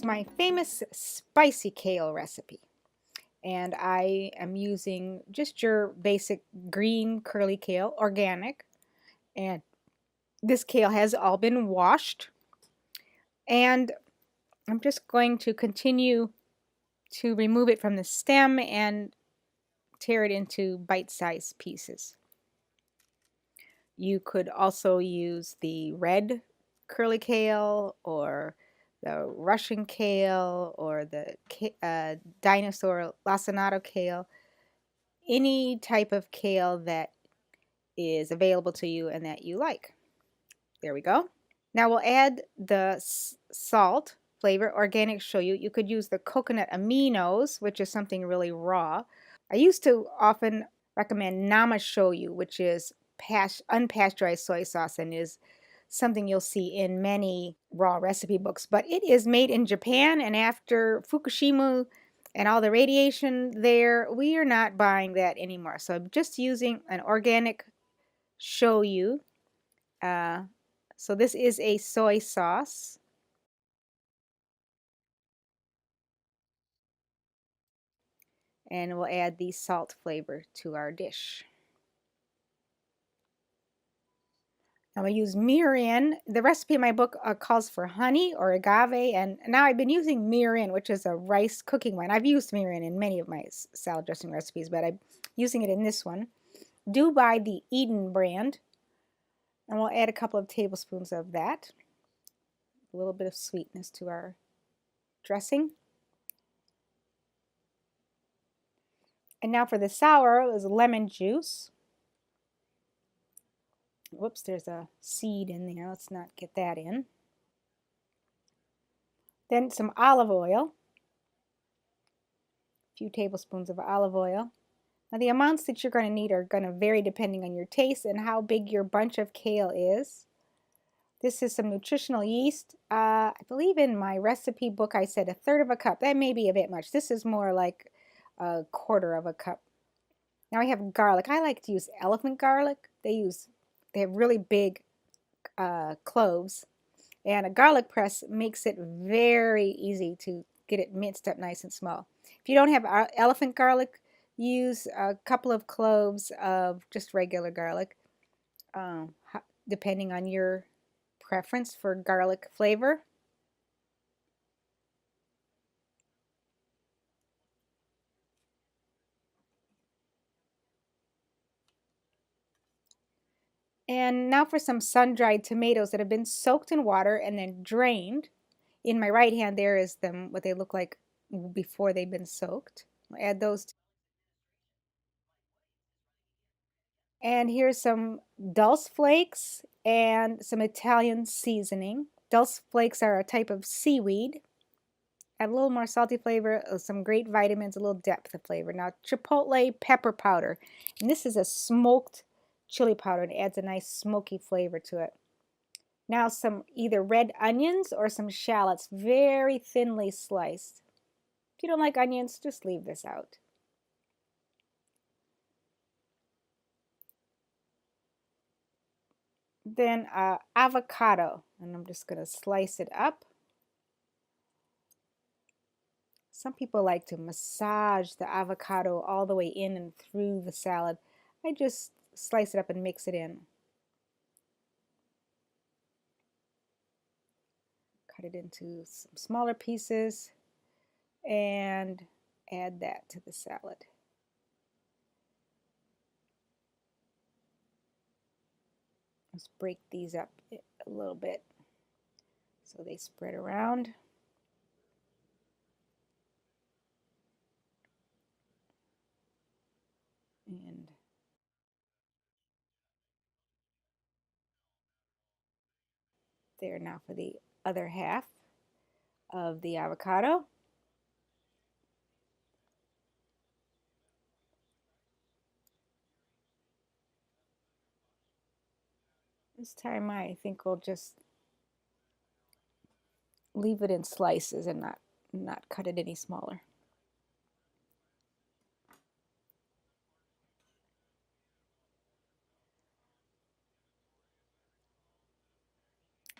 my famous spicy kale recipe. And I am using just your basic green curly kale, organic. And this kale has all been washed. And I'm just going to continue to remove it from the stem and tear it into bite-sized pieces. You could also use the red curly kale or the Russian kale or the dinosaur lacinato kale, any type of kale that is available to you and that you like. There we go. Now we'll add the salt, flavor, organic shoyu. You could use the coconut aminos, which is something really raw. I used to often recommend nama shoyu, which is unpasteurized soy sauce and is something you'll see in many raw recipe books. But it is made in Japan, and after Fukushima and all the radiation there, we are not buying that anymore. So I'm just using an organic shoyu. So this is a soy sauce. And we'll add the salt flavor to our dish. I'm going to use mirin. The recipe in my book calls for honey or agave, and now I've been using mirin, which is a rice cooking wine. I've used mirin in many of my salad dressing recipes, but I'm using it in this one. Do buy the Eden brand, and we'll add a couple of tablespoons of that. A little bit of sweetness to our dressing. And now for the sour is lemon juice. Whoops, there's a seed in there. Let's not get that in. Then some olive oil. A few tablespoons of olive oil. Now the amounts that you're going to need are going to vary depending on your taste and how big your bunch of kale is. This is some nutritional yeast. I believe in my recipe book I said 1/3 of a cup. That may be a bit much. This is more like 1/4 of a cup. Now I have garlic. I like to use elephant garlic. They have really big cloves, and a garlic press makes it very easy to get it minced up nice and small. If you don't have elephant garlic, use a couple of cloves of just regular garlic, depending on your preference for garlic flavor. And now for some sun-dried tomatoes that have been soaked in water and then drained. In my right hand there is them, what they look like before they've been soaked. I'll add those. And here's some dulse flakes and some Italian seasoning. Dulse flakes are a type of seaweed. Add a little more salty flavor, some great vitamins, a little depth of flavor. Now, chipotle pepper powder. And this is a smoked chili powder. It adds a nice smoky flavor to it. Now some either red onions or some shallots, very thinly sliced. If you don't like onions, just leave this out. Then avocado, and I'm just going to slice it up. Some people like to massage the avocado all the way in and through the salad. I just slice it up and mix it in. Cut it into some smaller pieces and add that to the salad. Let's break these up a little bit so they spread around. And there now for the other half of the avocado. This time I think we'll just leave it in slices and not cut it any smaller.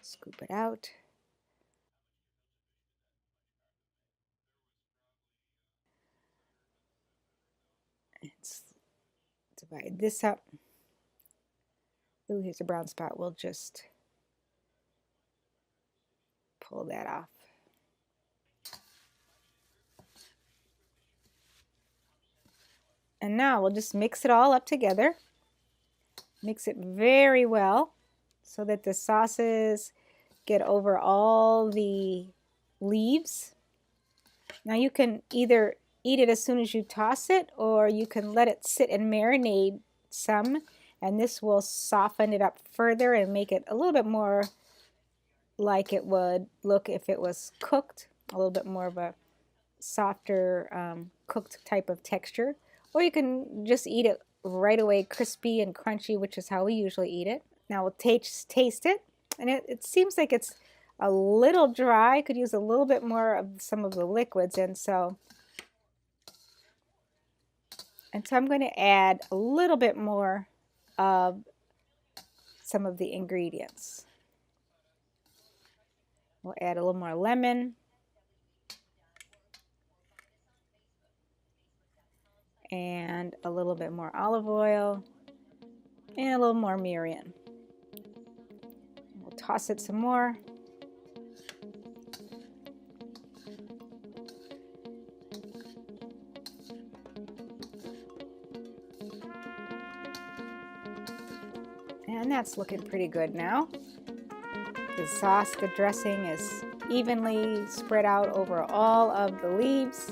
Scoop it out. Divide this up. Ooh, here's a brown spot. We'll just pull that off. And now we'll just mix it all up together. Mix it very well so that the sauces get over all the leaves. Now you can either eat it as soon as you toss it, or you can let it sit and marinate some, and this will soften it up further and make it a little bit more like it would look if it was cooked, a little bit more of a softer cooked type of texture. Or you can just eat it right away, crispy and crunchy, which is how we usually eat it. Now we'll taste it, and it seems like it's a little dry. Could use a little bit more of some of the liquids, and so I'm going to add a little bit more of some of the ingredients. We'll add a little more lemon. And a little bit more olive oil. And a little more mirin. We'll toss it some more. And that's looking pretty good now. The sauce, the dressing is evenly spread out over all of the leaves.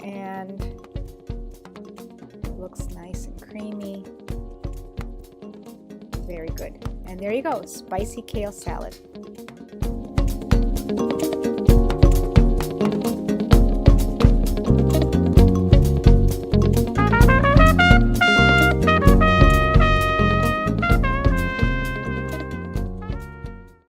And it looks nice and creamy. Very good. And there you go, spicy kale salad.